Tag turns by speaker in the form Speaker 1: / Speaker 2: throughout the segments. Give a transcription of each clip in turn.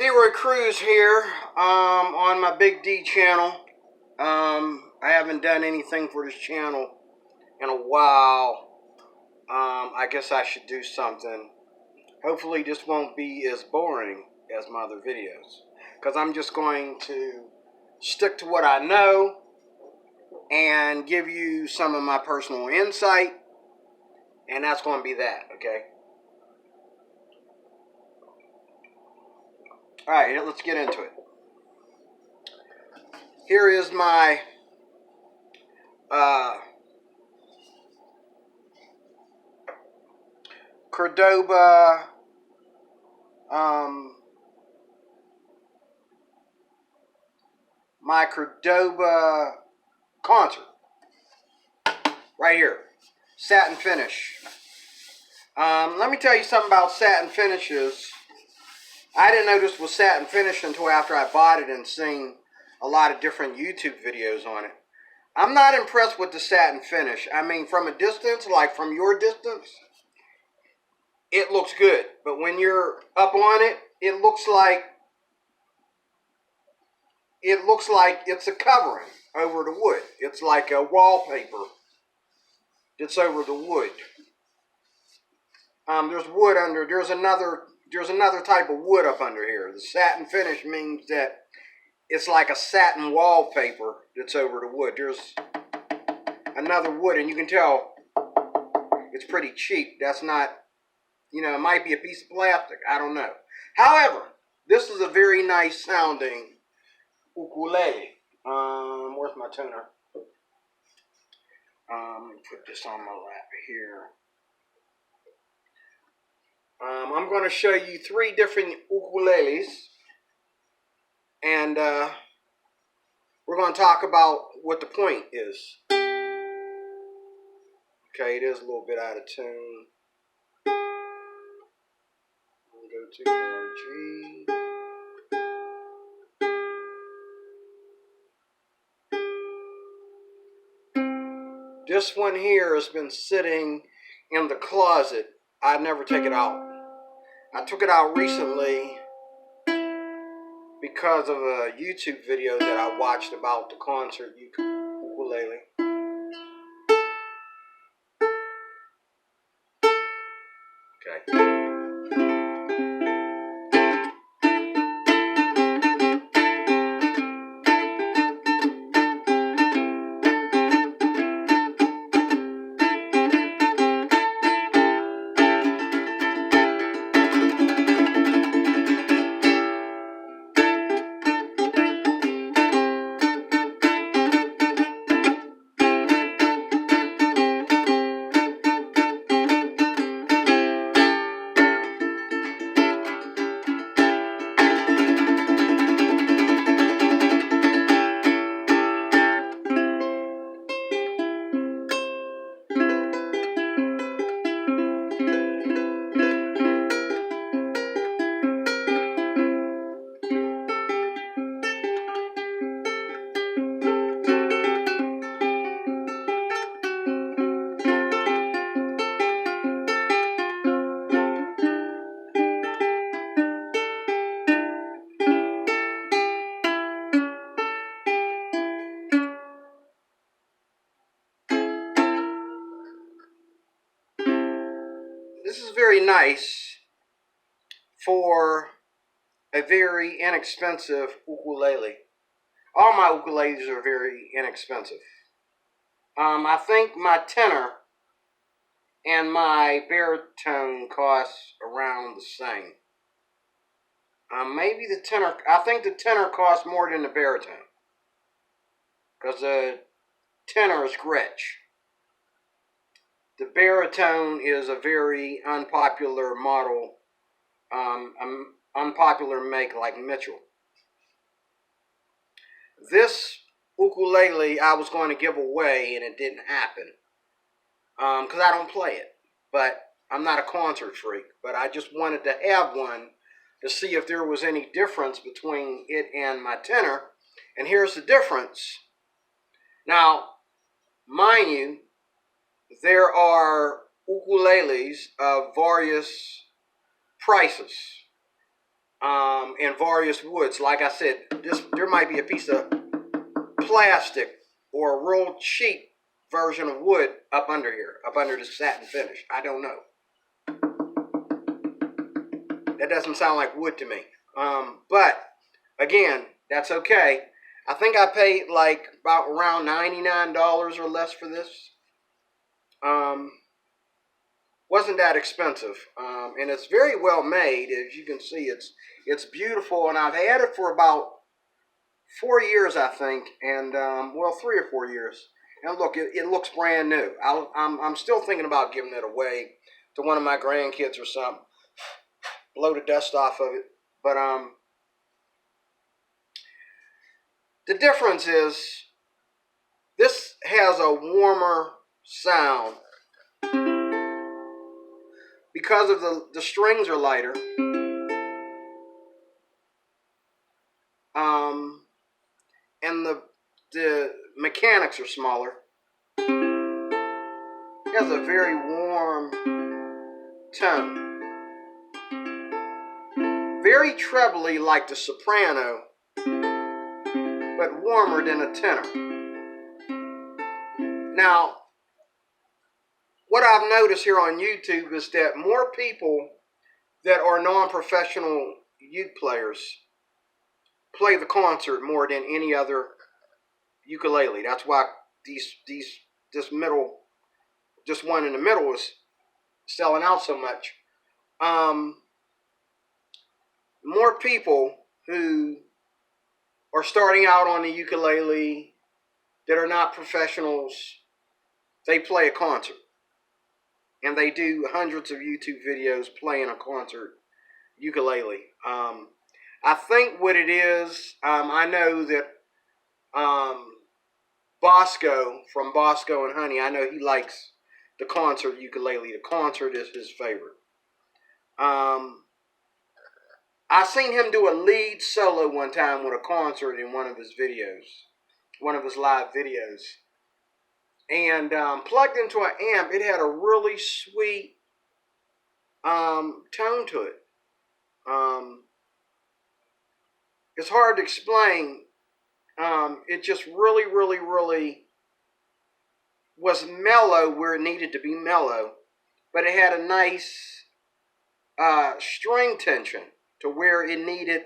Speaker 1: Leroy Cruz here on my Big D channel. I haven't done anything for this channel in a while. I guess I should do something. Hopefully this won't be as boring as my other videos, because I'm just going to stick to what I know and give you some of my personal insight, and that's going to be that, okay? Alright, let's get into it. Here is my Cordoba my Cordoba concert right here, satin finish. Let me tell you something about satin finishes. I didn't know this was satin finish until after I bought it and seen a lot of different YouTube videos on it. I'm not impressed with the satin finish. I mean, from a distance, like from your distance, it looks good. But when you're up on it, it looks like it's a covering over the wood. It's like a wallpaper that's over the wood. There's wood under. There's another type of wood up under here. The satin finish means that it's like a satin wallpaper that's over the wood. There's another wood, and you can tell it's pretty cheap. That's not, it might be a piece of plastic. I don't know. However, this is a very nice sounding ukulele. Where's my tuner? Let me put this on my lap here. I'm going to show you 3 different ukuleles, and we're going to talk about what the point is. Okay, it is a little bit out of tune. I'll go to R, G. This one here has been sitting in the closet. I never take it out. I took it out recently because of a YouTube video that I watched about the concert ukulele. Okay. This is very nice for a very inexpensive ukulele. All my ukuleles are very inexpensive. I think my tenor and my baritone costs around the same. Maybe the tenor, I think the tenor costs more than the baritone, because the tenor is Gretsch. The baritone is a very unpopular model, unpopular make like Mitchell. This ukulele I was going to give away, and it didn't happen because I don't play it. But I'm not a concert freak. But I just wanted to have one to see if there was any difference between it and my tenor. And here's the difference. Now, mind you, there are ukuleles of various prices. in various woods. Like I said, there might be a piece of plastic or a real cheap version of wood up under here, up under the satin finish. I don't know. That doesn't sound like wood to me. But again, that's okay. I think I paid like about around $99 or less for this. Wasn't that expensive, and it's very well made. As you can see, it's beautiful, and I've had it for about 4 years, I think, and well, 3 or 4 years. And look, it looks brand new. I'm still thinking about giving it away to one of my grandkids or something. Blow the dust off of it, but the difference is this has a warmer sound because of the strings are lighter. And the mechanics are smaller. It has a very warm tone. Very trebly like the soprano, but warmer than a tenor. Now, what I've noticed here on YouTube is that more people that are non-professional uke players play the concert more than any other ukulele. That's why this one in the middle is selling out so much. More people who are starting out on the ukulele that are not professionals, they play a concert. And they do hundreds of YouTube videos playing a concert ukulele. I think what it is, I know that Bosco from Bosco and Honey, I know he likes the concert ukulele. The concert is his favorite. I seen him do a lead solo one time with a concert in one of his videos, one of his live videos. And plugged into an amp, it had a really sweet tone to it. It's hard to explain. It just really, really, really was mellow where it needed to be mellow, but it had a nice string tension to where it needed,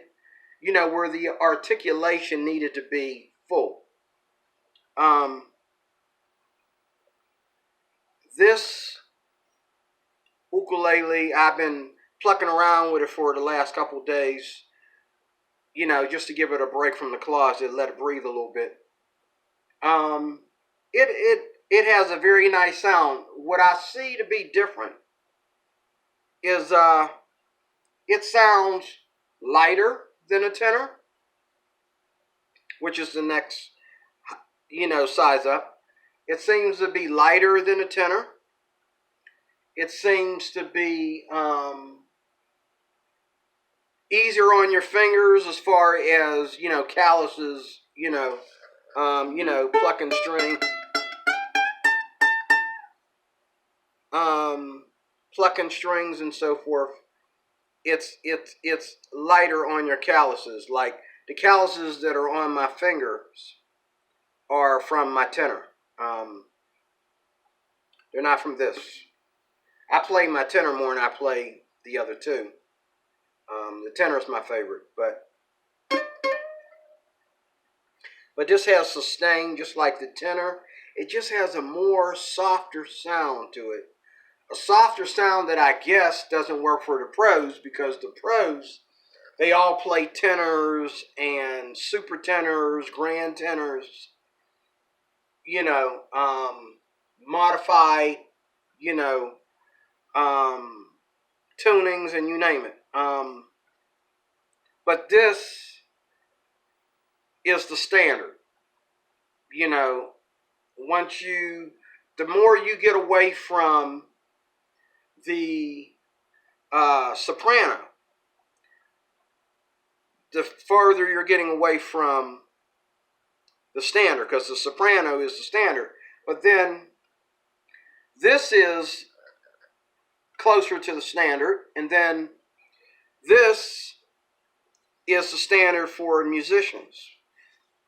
Speaker 1: where the articulation needed to be full. This ukulele, I've been plucking around with it for the last couple of days, just to give it a break from the closet, let it breathe a little bit. It has a very nice sound. What I see to be different is it sounds lighter than a tenor, which is the next, size up. It seems to be lighter than a tenor. It seems to be easier on your fingers as far as, calluses, plucking string. Plucking strings and so forth. It's lighter on your calluses. Like the calluses that are on my fingers are from my tenor. They're not from this. I play my tenor more than I play the other two. The tenor is my favorite, but this has sustain just like the tenor. It just has a more softer sound to it. A softer sound that I guess doesn't work for the pros, because the pros, they all play tenors and super tenors, grand tenors, modified, tunings, and you name it. But this is the standard. The more you get away from the soprano, the further you're getting away from the standard, because the soprano is the standard. But then this is closer to the standard, and then this is the standard for musicians.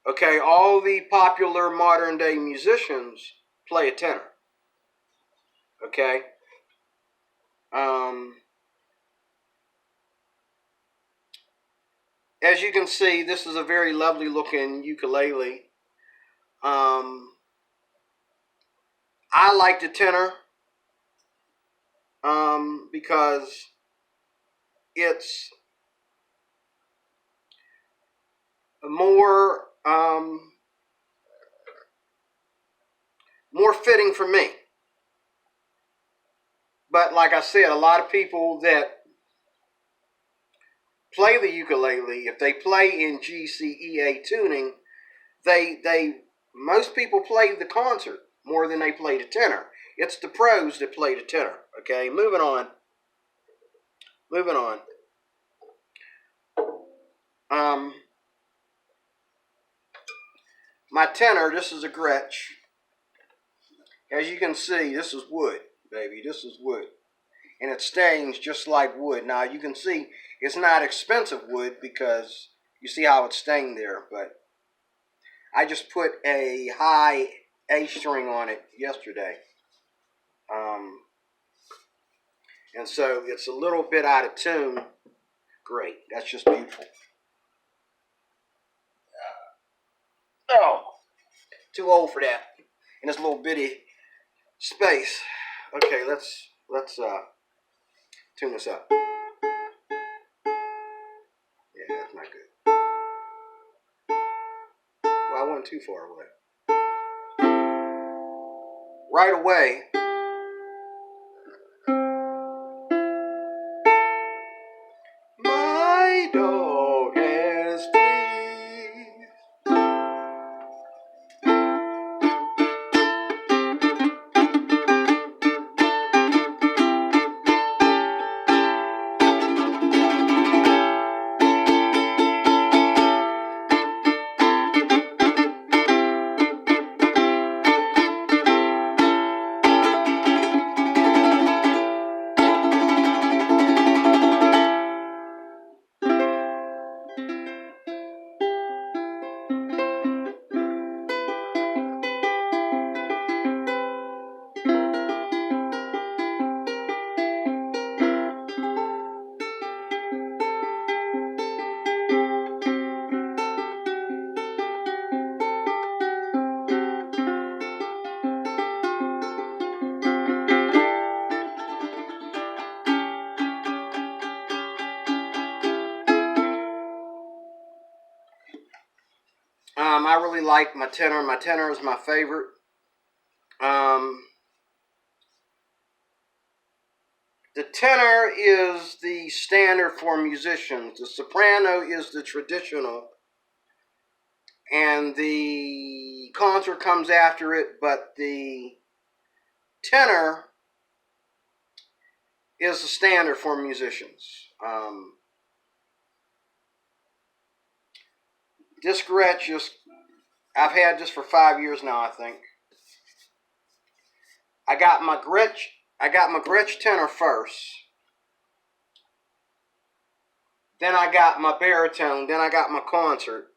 Speaker 1: Okay, all the popular modern day musicians play a tenor. Okay. As you can see, this is a very lovely looking ukulele. I like the tenor because it's more more fitting for me. But like I said, a lot of people that play the ukulele, if they play in G, C, E, A tuning, most people play the concert more than they play the tenor. It's the pros that play the tenor. Okay, moving on. My tenor, this is a Gretsch. As you can see, this is wood, baby. This is wood. And it stings just like wood. Now, you can see it's not expensive wood because you see how it's stained there. But I just put a high A string on it yesterday. And so it's a little bit out of tune. Great. That's just beautiful. Oh, too old for that in this little bitty space. Okay, let's tune this up. Yeah, that's not good. Well, I went too far away. Right away. My dog has fleas. I really like my tenor. My tenor is my favorite. The tenor is the standard for musicians. The soprano is the traditional. And the concert comes after it, but the tenor is the standard for musicians. This Gretsch I've had this for 5 years now, I think. I got my Gretsch tenor first. Then I got my baritone. Then I got my concert.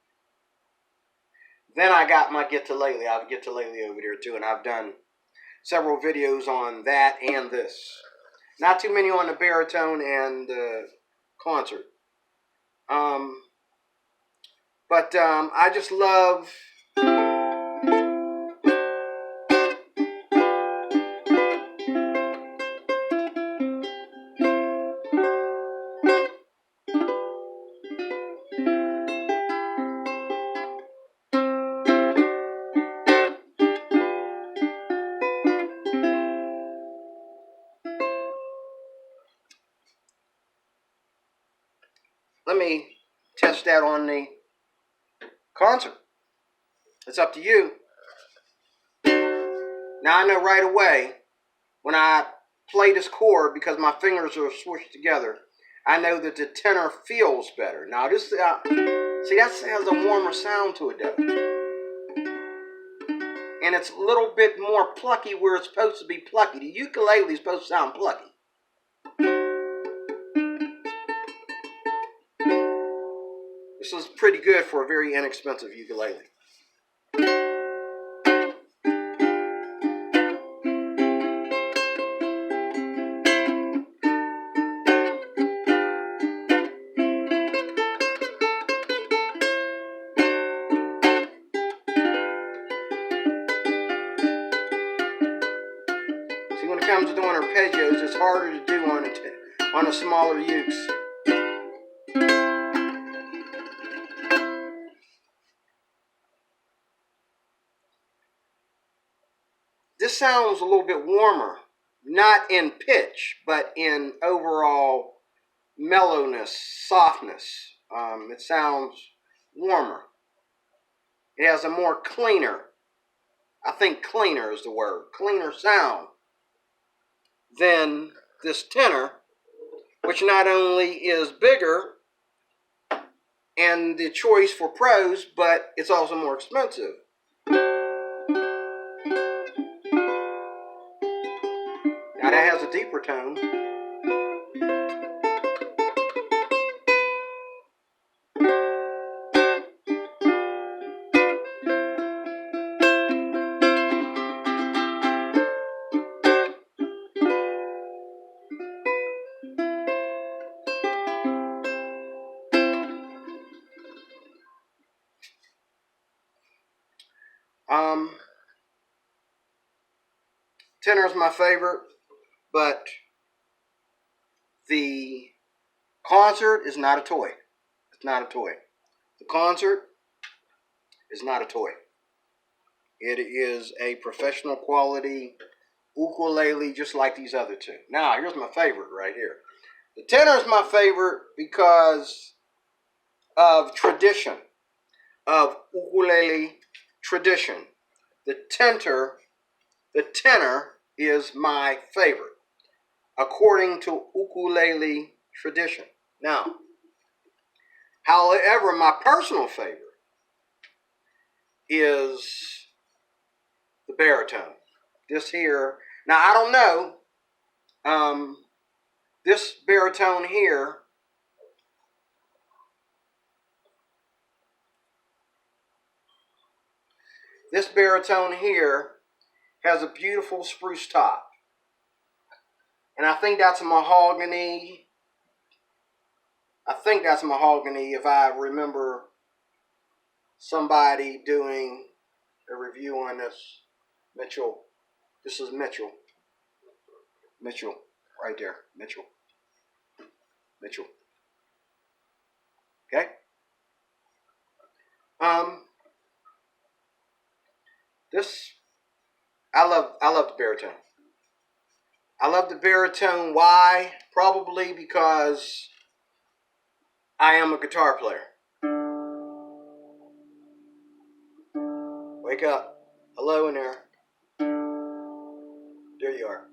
Speaker 1: Then I got my ukulele. I have a ukulele over there too, and I've done several videos on that and this. Not too many on the baritone and concert. But I just love. Let me test that on the concert. It's up to you. Now I know right away when I play this chord, because my fingers are swished together, I know that the tenor feels better. Now this, see, that has a warmer sound to it though. And it's a little bit more plucky where it's supposed to be plucky. The ukulele is supposed to sound plucky. This is pretty good for a very inexpensive ukulele. See, when it comes to doing arpeggios, it's harder to do on a smaller ukes. This sounds a little bit warmer, not in pitch, but in overall mellowness, softness. It sounds warmer. It has a more cleaner, I think cleaner is the word, cleaner sound than this tenor, which not only is bigger and the choice for pros, but it's also more expensive. Now that has a deeper tone. Tenor is my favorite, but the concert is not a toy. It's not a toy. The concert is not a toy. It is a professional quality ukulele just like these other two. Now, here's my favorite right here. The tenor is my favorite because of tradition, of ukulele tradition. The tenor is my favorite, according to ukulele tradition. Now, however, my personal favorite is the baritone. This here, now I don't know, this baritone here, has a beautiful spruce top. And I think that's a mahogany. If I remember somebody doing a review on this. Mitchell. This is Mitchell. Mitchell, right there. Mitchell. Okay? This, I love the baritone. I love the baritone. Why? Probably because I am a guitar player. Wake up. Hello in there. There you are.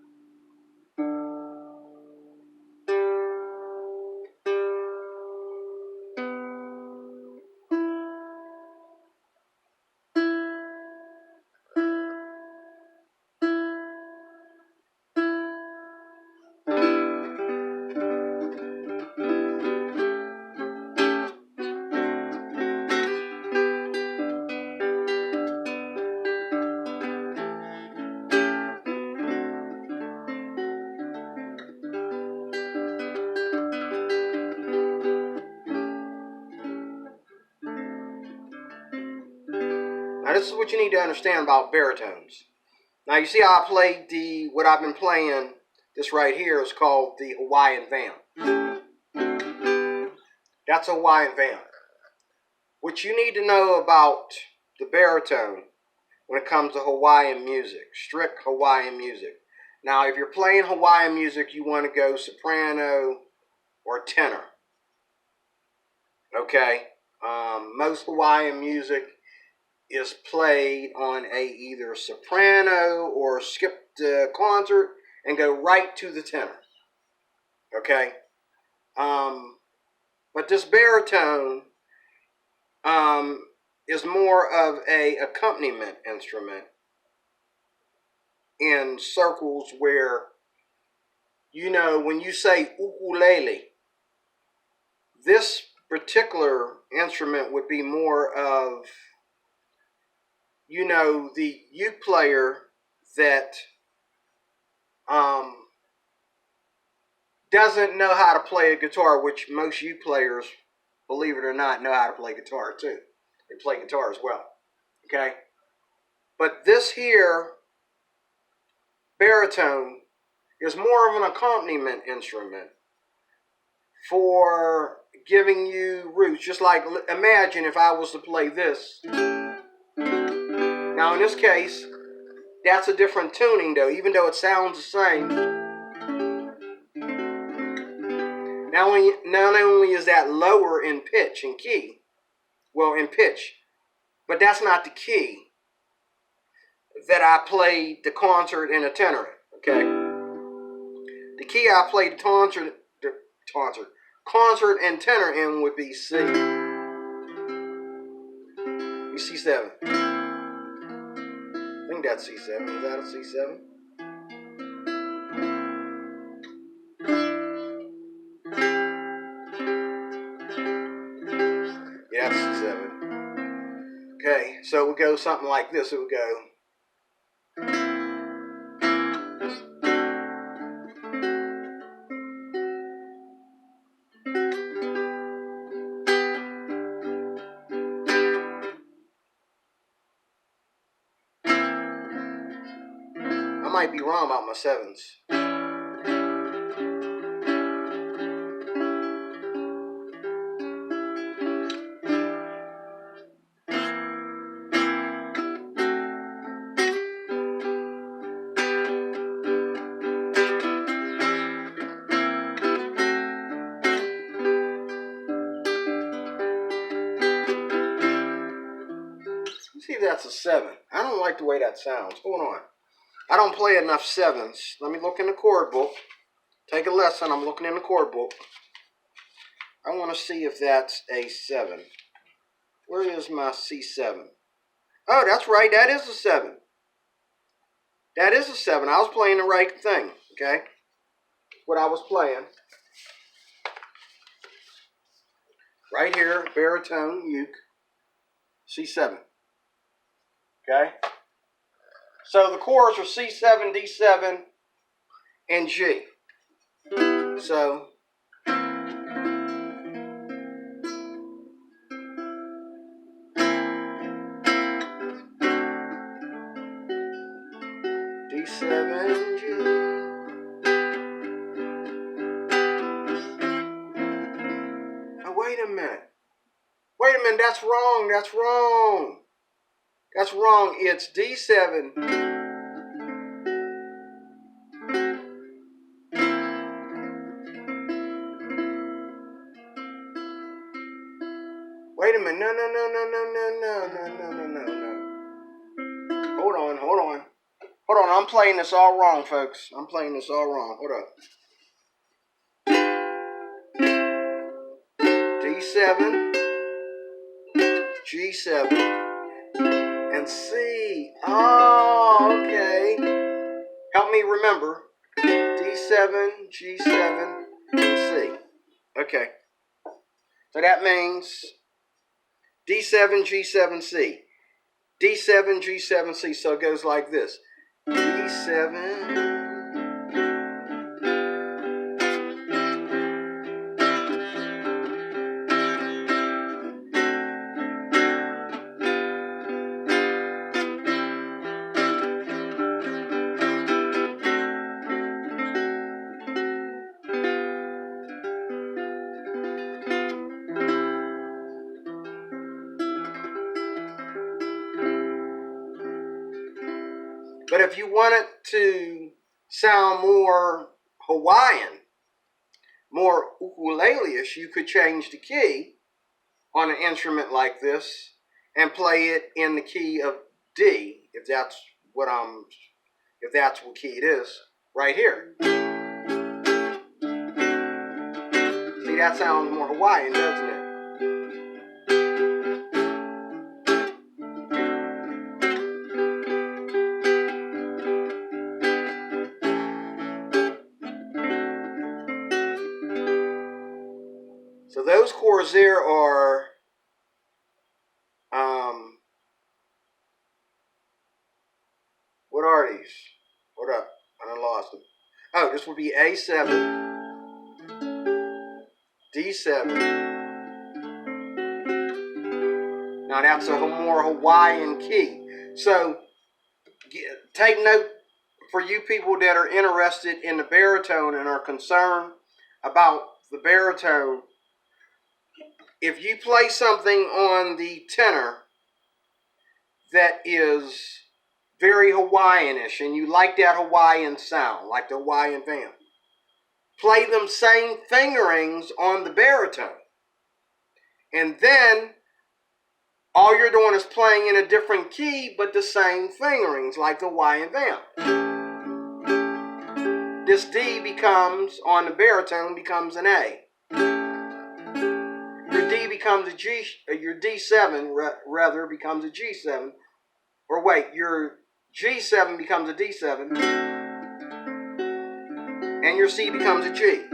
Speaker 1: Now this is what you need to understand about baritones. Now you see how I played what I've been playing, this right here is called the Hawaiian vamp. That's a Hawaiian vamp. What you need to know about the baritone when it comes to Hawaiian music, strict Hawaiian music. Now if you're playing Hawaiian music, you want to go soprano or tenor. Okay? Most Hawaiian music is played on either soprano or skip the concert and go right to the tenor. Okay? But this baritone is more of a accompaniment instrument in circles where, you know, when you say ukulele, this particular instrument would be more of, you know, the uke player that doesn't know how to play a guitar, which most uke players, believe it or not, know how to play guitar too. They play guitar as well. Okay? But this here, baritone, is more of an accompaniment instrument for giving you roots. Just like, imagine if I was to play this. Now in this case, that's a different tuning though, even though it sounds the same. Not only is that lower in pitch and key, well, in pitch, but that's not the key that I played the concert in a tenor, okay? The key I played the concert and tenor in would be C. C7. I think that's C7. Is that a C7? Yeah, that's C7. Okay, so it would go something like this. It would go. I might be wrong about my sevens. See if that's a 7. I don't like the way that sounds. Hold on. I don't play enough 7s. Let me look in the chord book. Take a lesson. I'm looking in the chord book. I want to see if that's a 7. Where is my C7? Oh, that's right. That is a 7. That is a 7. I was playing the right thing. Okay? What I was playing. Right here, baritone, uke, C7. Okay? So the chords are C7, D7, and G. So D7, G. Oh, wait a minute. Wait a minute, that's wrong. That's wrong. That's wrong. It's D7. Wait a minute. No. Hold on. Hold on. I'm playing this all wrong, folks. I'm playing this all wrong. Hold up. D7, G7, and C. Oh, okay. Help me remember. D7, G7, and C. Okay. So that means D7, G7, C. D7, G7, C. So it goes like this. D7. But if you want it to sound more Hawaiian, more ukulele-ish, you could change the key on an instrument like this and play it in the key of D, if that's what key it is, right here. See, that sounds more Hawaiian, doesn't it? So those those chords there are what are these? What up? I done lost them. Oh, this would be A7, D7. Now that's a more Hawaiian key. So take note for you people that are interested in the baritone and are concerned about the baritone. If you play something on the tenor that is very Hawaiianish and you like that Hawaiian sound, like the Hawaiian band, play them same fingerings on the baritone. And then all you're doing is playing in a different key, but the same fingerings, like the Hawaiian band. This D becomes, on the baritone, becomes an A. Your D becomes a G, your D7 rather becomes a G7. Or wait, your G7 becomes a D7. And your C becomes a G.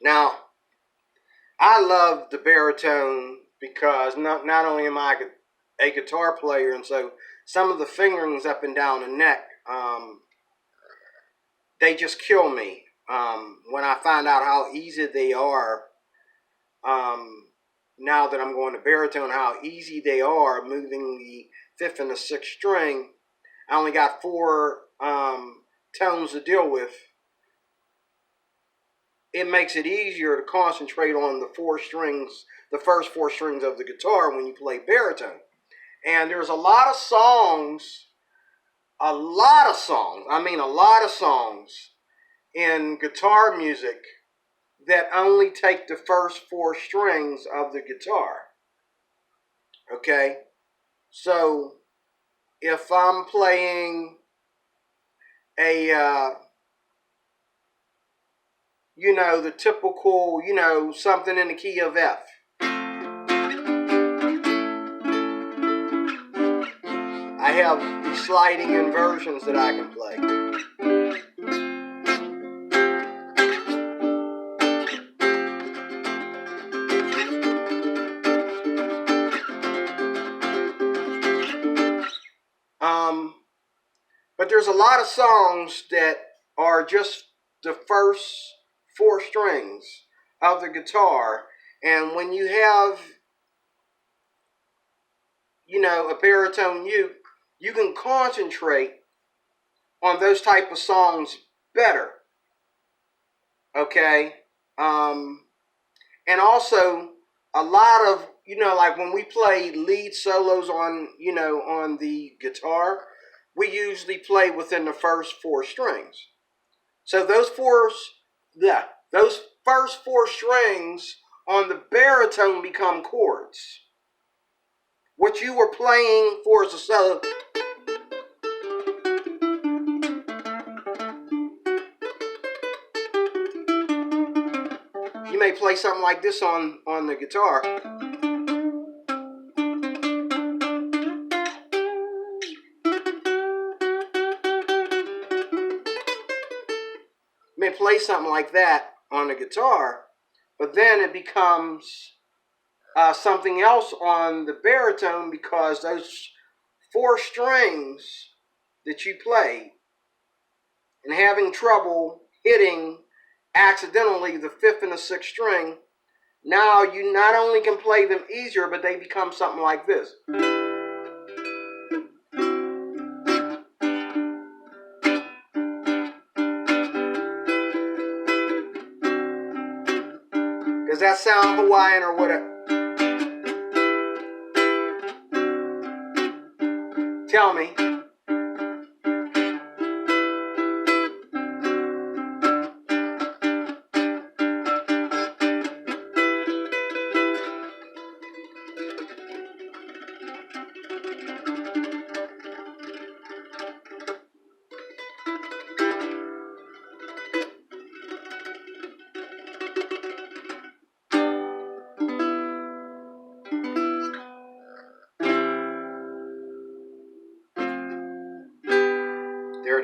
Speaker 1: Now, I love the baritone because not only am I a guitar player, and so some of the fingerings up and down the neck, they just kill me when I find out how easy they are. Now that I'm going to baritone, how easy they are moving the 5th and the 6th string. I only got 4 tones to deal with. It makes it easier to concentrate on the 4 strings, the first 4 strings of the guitar when you play baritone. And there's a lot of songs in guitar music that only take the first 4 strings of the guitar. Okay? So, if I'm playing a, the typical, something in the key of F. I have these sliding inversions that I can play. But there's a lot of songs that are just the first 4 strings of the guitar, and when you have, a baritone uke, you can concentrate on those type of songs better. Okay? And also, a lot of, like when we play lead solos on, on the guitar, we usually play within the first 4 strings. So those first 4 strings on the baritone become chords. What you were playing for is a solo. You may play something like this on the guitar. You may play something like that on the guitar, but then it becomes something else on the baritone because those 4 strings that you play and having trouble hitting accidentally the 5th and the 6th string, now you not only can play them easier, but they become something like this. Does that sound Hawaiian or whatever? Tell me.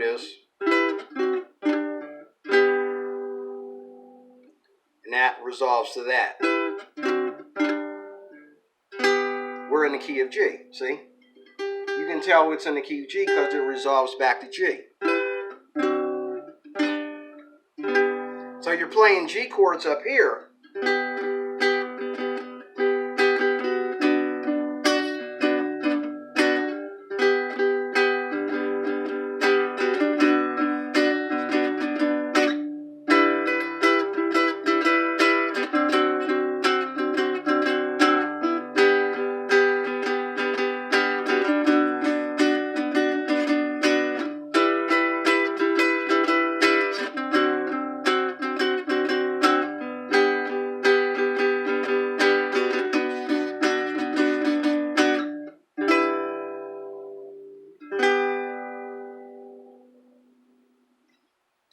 Speaker 1: it is. And that resolves to that. We're in the key of G, see? You can tell it's in the key of G because it resolves back to G. So you're playing G chords up here.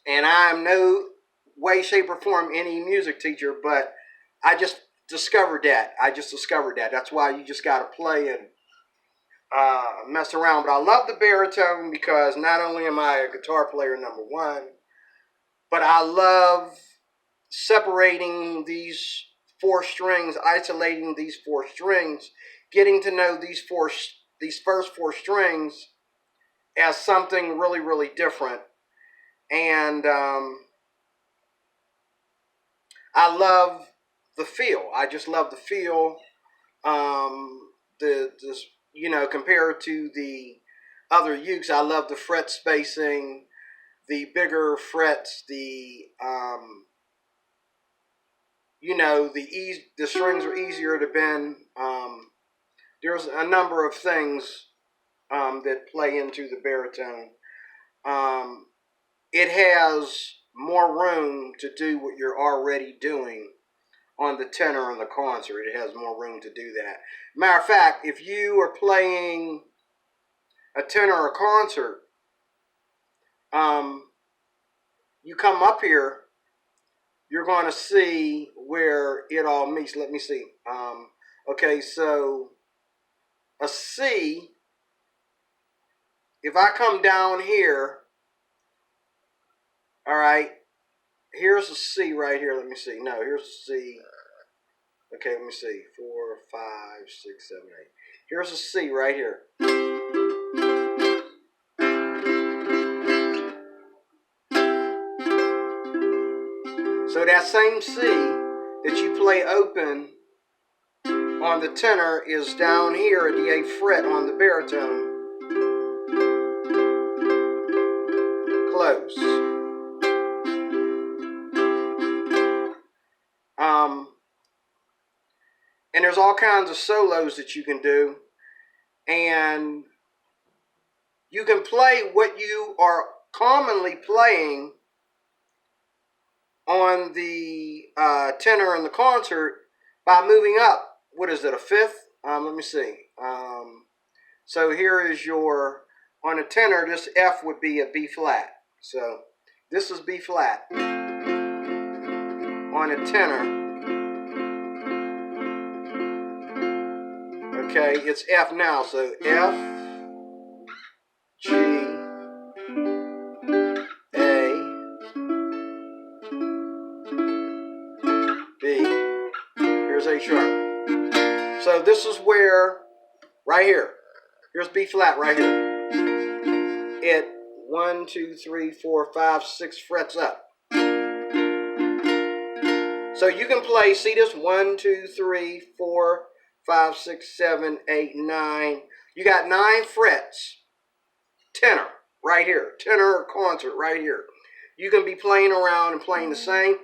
Speaker 1: And I'm no way, shape, or form any music teacher, but I just discovered that. That's why you just got to play and mess around. But I love the baritone because not only am I a guitar player, number one, but I love separating these four strings, isolating these four strings, getting to know these first four strings as something really, really different. And I love the feel. I just love the feel. Compared to the other ukes, I love the fret spacing, the bigger frets, the strings are easier to bend. There's a number of things that play into the baritone. It has more room to do what you're already doing on the tenor and the concert. It has more room to do that. Matter of fact, if you are playing a tenor or concert, you come up here, you're going to see where it all meets. Let me see. Okay, so a C, if I come down here, all right, here's a C right here. Let me see. No, here's a C. Okay, let me see. 4, 5, 6, 7, 8. Here's a C right here. So that same C that you play open on the tenor is down here at the 8th fret on the baritone. Close. And there's all kinds of solos that you can do. And you can play what you are commonly playing on the tenor in the concert by moving up. What is it, a fifth? Let me see. So here is your, on a tenor, this F would be a B flat. So this is B flat on a tenor. Okay, it's F now, so F, G, A, B, here's A sharp. So this is where, right here, here's B flat right here. It 1, 2, 3, 4, 5, 6 frets up. So you can play, see this, 1, 2, 3, 4, 5, 6, 7, 8, 9. You got 9 frets. Tenor, right here. Tenor or concert, right here. You can be playing around and playing the same.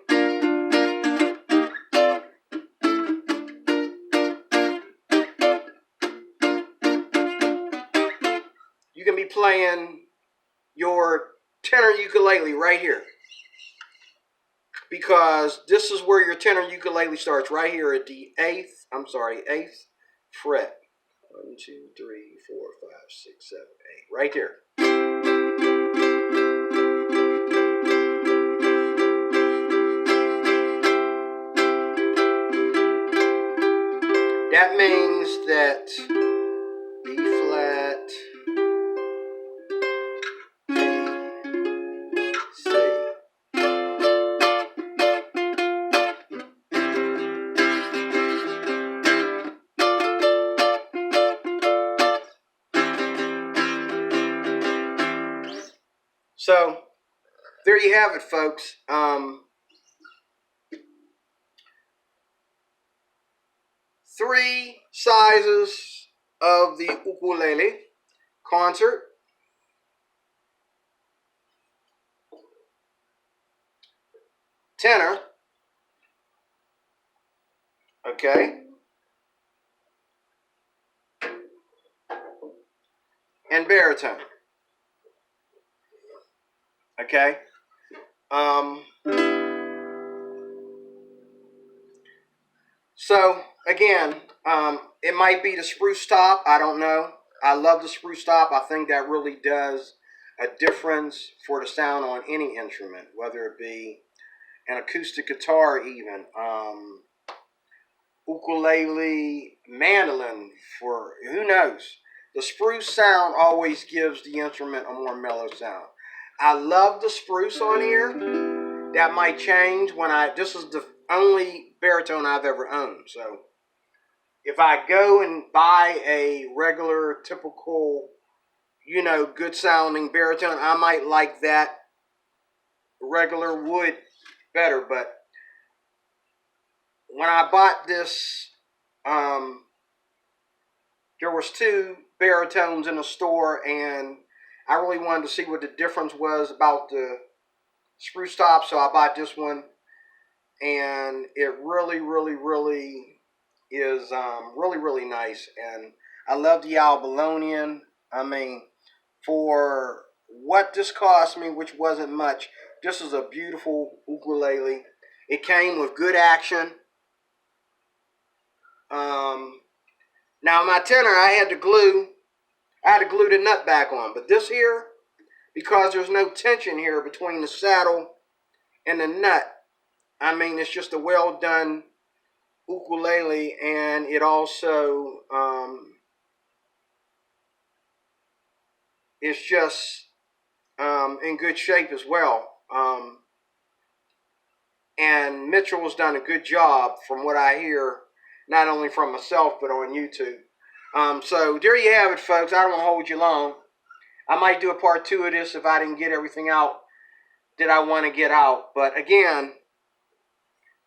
Speaker 1: You can be playing your tenor ukulele right here. Because this is where your tenor ukulele starts, right here at the 8th fret. 1, 2, 3, 4, 5, 6, 7, 8. Right there. That means that B flat, A, So there you have it, folks. 3 sizes of the ukulele: concert, tenor, okay, and baritone, okay. Um, so again, it might be the spruce top. I don't know. I love the spruce top. I think that really does a difference for the sound on any instrument, whether it be an acoustic guitar, even ukulele, mandolin, for who knows. The spruce sound always gives the instrument a more mellow sound. I love the spruce on here. That might change when this is the only baritone I've ever owned. So if I go and buy a regular, typical, good sounding baritone, I might like that regular wood better. But when I bought this, there was 2 baritones in the store, and I really wanted to see what the difference was about the spruce top, so I bought this one, and it really, really, really is really, really nice. And I love the Albalonian. I mean, for what this cost me, which wasn't much, this is a beautiful ukulele. It came with good action. Now my tenor, I had to glue the nut back on, but this here, because there's no tension here between the saddle and the nut, I mean, it's just a well done ukulele, and it also is just in good shape as well. And Mitchell's done a good job from what I hear, not only from myself but on YouTube. So there you have it, folks. I don't want to hold you long. I might do a part 2 of this if I didn't get everything out that I want to get out. But again,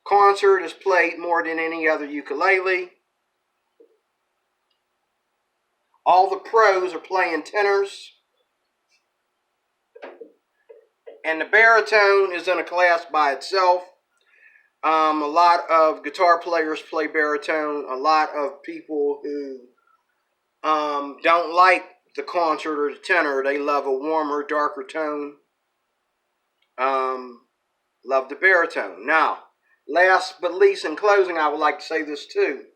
Speaker 1: concert is played more than any other ukulele. All the pros are playing tenors. And the baritone is in a class by itself. A lot of guitar players play baritone. A lot of people who don't like the concert or the tenor, they love a warmer, darker tone. Love the baritone. Now, last but least, in closing, I would like to say this too.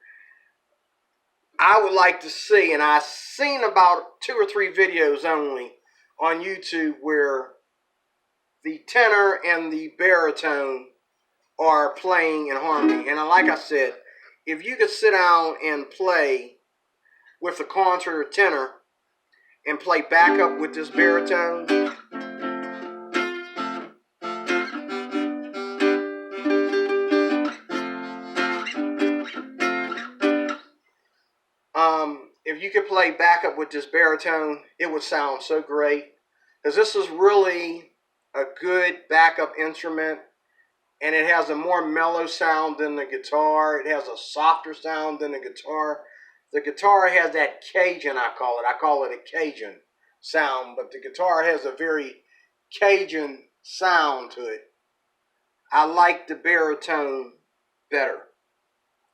Speaker 1: I would like to see, and I've seen about 2 or 3 videos only on YouTube where the tenor and the baritone are playing in harmony. And like I said, if you could sit down and play with the concert or tenor and play backup with this baritone, if you could play backup with this baritone, it would sound so great. Because this is really a good backup instrument, and it has a more mellow sound than the guitar. It has a softer sound than the guitar. The guitar has that Cajun, I call it a Cajun sound, but the guitar has a very Cajun sound to it. I like the baritone better.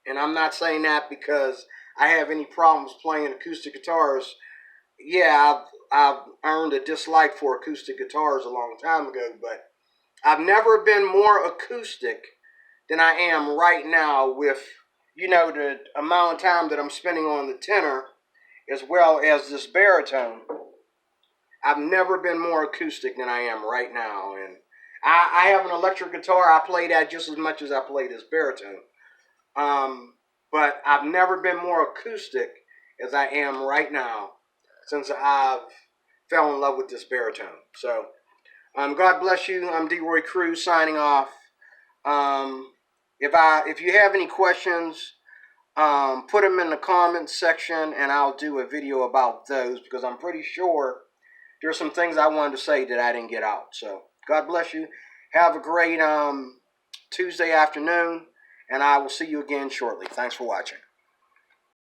Speaker 1: And I'm not saying that because I have any problems playing acoustic guitars. Yeah, I've earned a dislike for acoustic guitars a long time ago, but I've never been more acoustic than I am right now with, the amount of time that I'm spending on the tenor as well as this baritone. I've never been more acoustic than I am right now. And I have an electric guitar. I play that just as much as I play this baritone. But I've never been more acoustic as I am right now since I've fell in love with this baritone. So, God bless you. I'm D-Roy Cruz signing off. If you have any questions, put them in the comments section, and I'll do a video about those, because I'm pretty sure there's some things I wanted to say that I didn't get out. So God bless you. Have a great Tuesday afternoon, and I will see you again shortly. Thanks for watching.